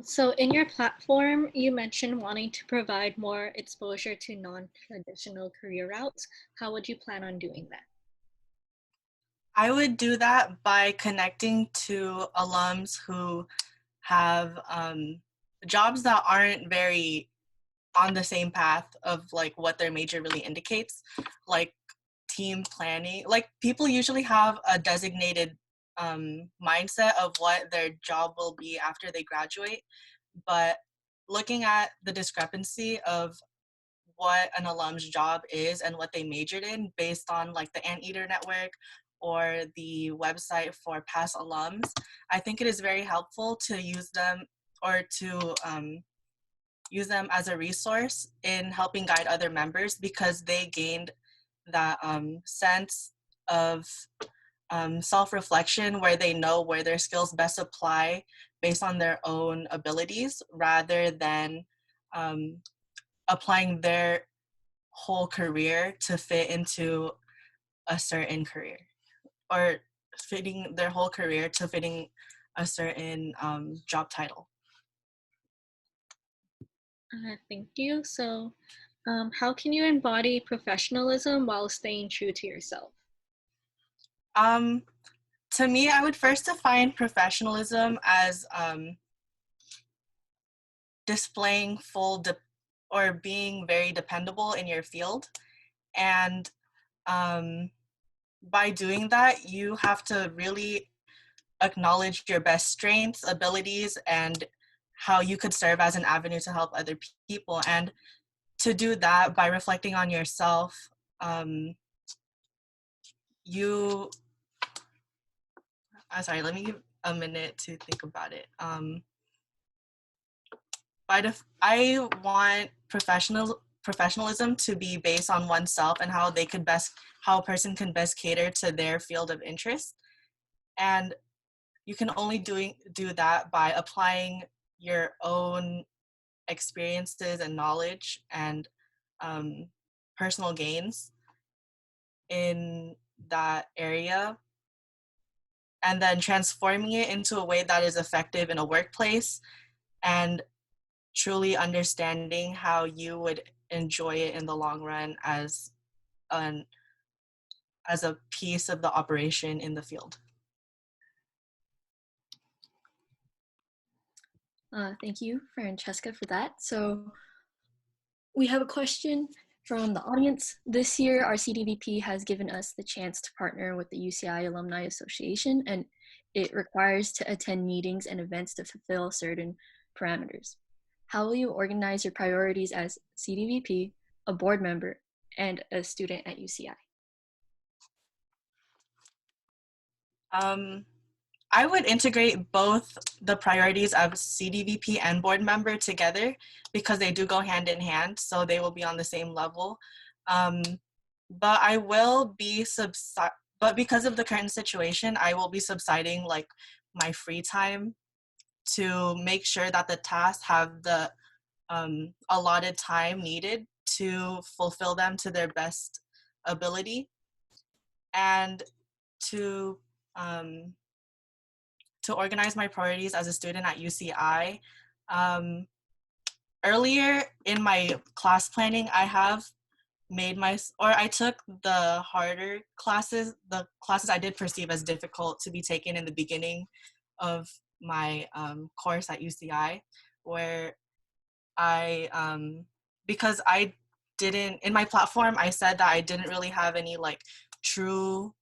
So in your platform, you mentioned wanting to provide more exposure to non-traditional career routes. How would you plan on doing that? I would do that by connecting to alums who have jobs that aren't very on the same path of like what their major really indicates, like team planning. Like people usually have a designated mindset of what their job will be after they graduate, but looking at the discrepancy of what an alum's job is and what they majored in based on like the Anteater Network or the website for past alums, I think it is very helpful to use them or to use them as a resource in helping guide other members because they gained that sense of self-reflection where they know where their skills best apply based on their own abilities rather than applying their whole career to fit into a certain career or fitting their whole career to fitting a certain job title. Thank you. So, how can you embody professionalism while staying true to yourself? Um, to me, I would first define professionalism as displaying or being very dependable in your field. And by doing that, you have to really acknowledge your best strengths, abilities, and how you could serve as an avenue to help other people. And to do that by reflecting on yourself, you, sorry, let me give a minute to think about it. I want professionalism to be based on oneself and how a person can best cater to their field of interest. And you can only do that by applying your own experiences and knowledge and personal gains in that area, and then transforming it into a way that is effective in a workplace and truly understanding how you would enjoy it in the long run an as a piece of the operation in the field. Thank you, Francesca, for that. So we have a question from the audience. This year, our CDVP has given us the chance to partner with the UCI Alumni Association, and it requires to attend meetings and events to fulfill certain parameters. How will you organize your priorities as CDVP, a board member, and a student at UCI? I would integrate both the priorities of CDVP and board member together because they do go hand in hand, so they will be on the same level. But I will be but because of the current situation, I will be subsiding like my free time to make sure that the tasks have the allotted time needed to fulfill them to their best ability, and to organize my priorities as a student at UCI. Earlier in my class planning, I took the harder classes, the classes I did perceive as difficult to be taken in the beginning of my course at UCI, where because I didn't, in my platform, I said that I didn't really have any like true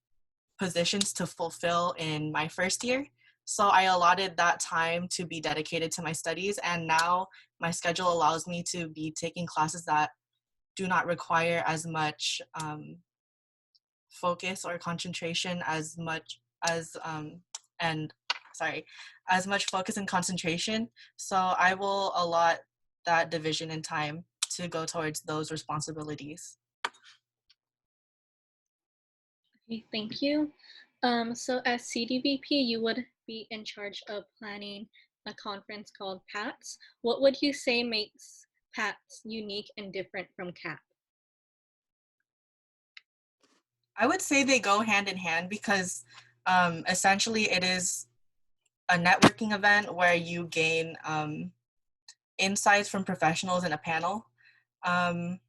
positions to fulfill in my first year. So I allotted that time to be dedicated to my studies, and now my schedule allows me to be taking classes that do not require as much focus or concentration as much focus and concentration. So I will allot that division in time to go towards those responsibilities. Okay, thank you. So as CDVP, you would be in charge of planning a conference called PATS. What would you say makes PATS unique and different from CAP? I would say they go hand in hand because essentially it is a networking event where you gain insights from professionals in a panel. But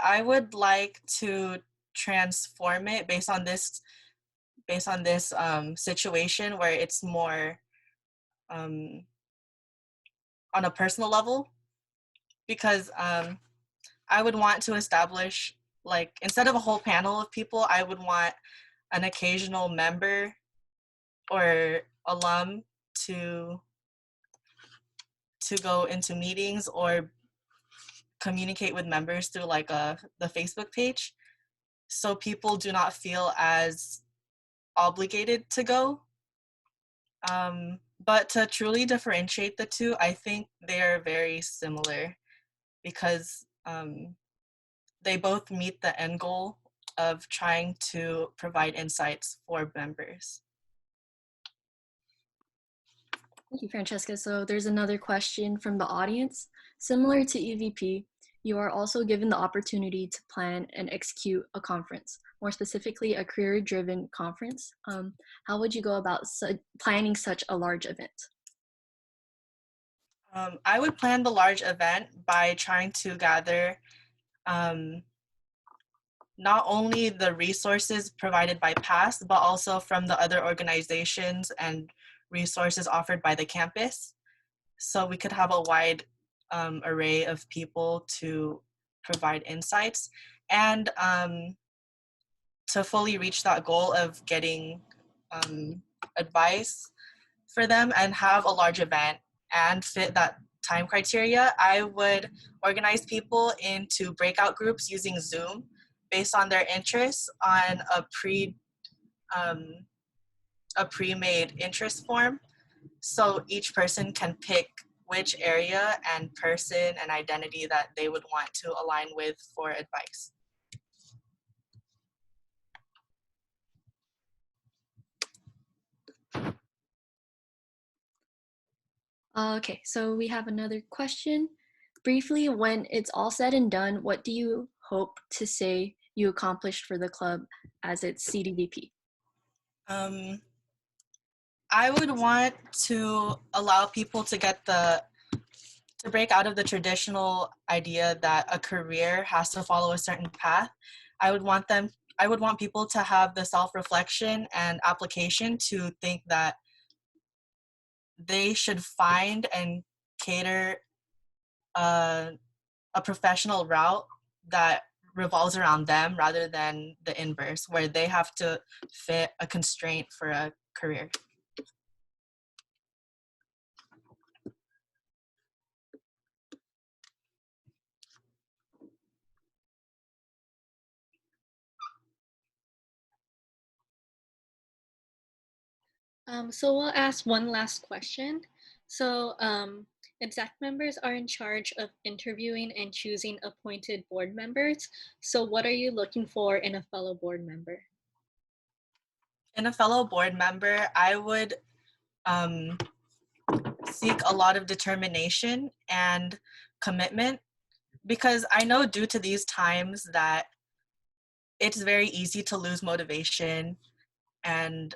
I would like to transform it based on this situation where it's more on a personal level, because I would want to establish, like, instead of a whole panel of people, I would want an occasional member or alum to go into meetings or communicate with members through like the Facebook page, so people do not feel as obligated to go. But to truly differentiate the two, I think they are very similar, because they both meet the end goal of trying to provide insights for members. Thank you, Francesca. So there's another question from the audience. Similar to EVP, you are also given the opportunity to plan and execute a conference, more specifically a career-driven conference. How would you go about planning such a large event? I would plan the large event by trying to gather not only the resources provided by PASS, but also from the other organizations and resources offered by the campus. So we could have a wide array of people to provide insights, and to fully reach that goal of getting advice for them and have a large event and fit that time criteria, I would organize people into breakout groups using Zoom based on their interests on a pre-made interest form. So each person can pick which area and person and identity that they would want to align with for advice. Okay, so we have another question. Briefly, when it's all said and done, what do you hope to say you accomplished for the club as its CDVP? I would want to allow people to to break out of the traditional idea that a career has to follow a certain path. I would want people to have the self-reflection and application to think that they should find and cater a professional route that revolves around them rather than the inverse, where they have to fit a constraint for a career. So we'll ask one last question. So exec members are in charge of interviewing and choosing appointed board members. So what are you looking for in a fellow board member? In a fellow board member, I would seek a lot of determination and commitment, because I know due to these times that it's very easy to lose motivation and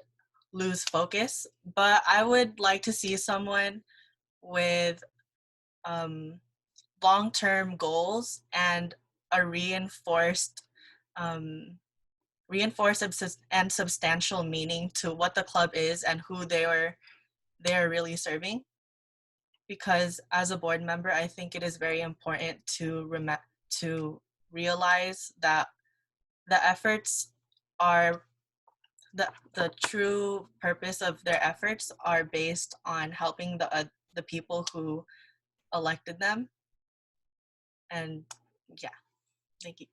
lose focus. But I would like to see someone with long-term goals and a reinforced and substantial meaning to what the club is and who they are really serving. Because as a board member, I think it is very important to realize that the efforts are the true purpose of their efforts are based on helping the people who elected them. And yeah, thank you.